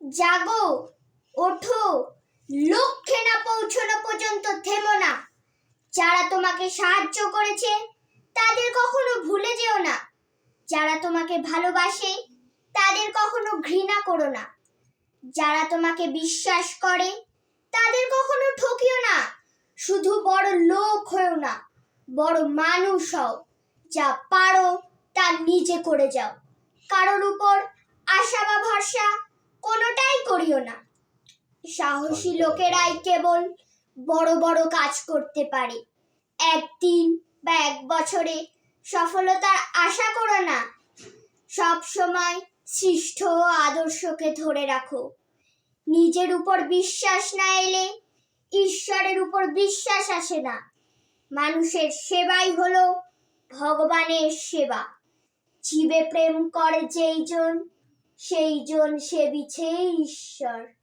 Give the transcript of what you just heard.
জাগো, ওঠো, লক্ষ্যে না পৌঁছানো পর্যন্ত থেমো না। যারা তোমাকে সাহায্য করেছে তাদের কখনো ভুলে যেও না। যারা তোমাকে ভালোবাসে তাদের কখনো ঘৃণা করো না। যারা তোমাকে বিশ্বাস করে তাদের কখনো ঠকিও না। শুধু বড় লোক হও না, বড় মানুষ হও। যা পারো তা নিজে করে যাও। কারোর উপর আশা বা ভরসা কোনোটাই করিও না। সাহসী লোকেরাই কেবল বড় বড় কাজ করতে পারে। একদিন বা এক বছরে সফলতার আশা করো না। সব সময় সৃষ্ট আদর্শকে ধরে রাখো। নিজের উপর বিশ্বাস না এলে ঈশ্বরের উপর বিশ্বাস আসে না। মানুষের সেবাই হলো ভগবানের সেবা। জীবে প্রেম করে যেই জন, সেই জন সেবিছে ঈশ্বর।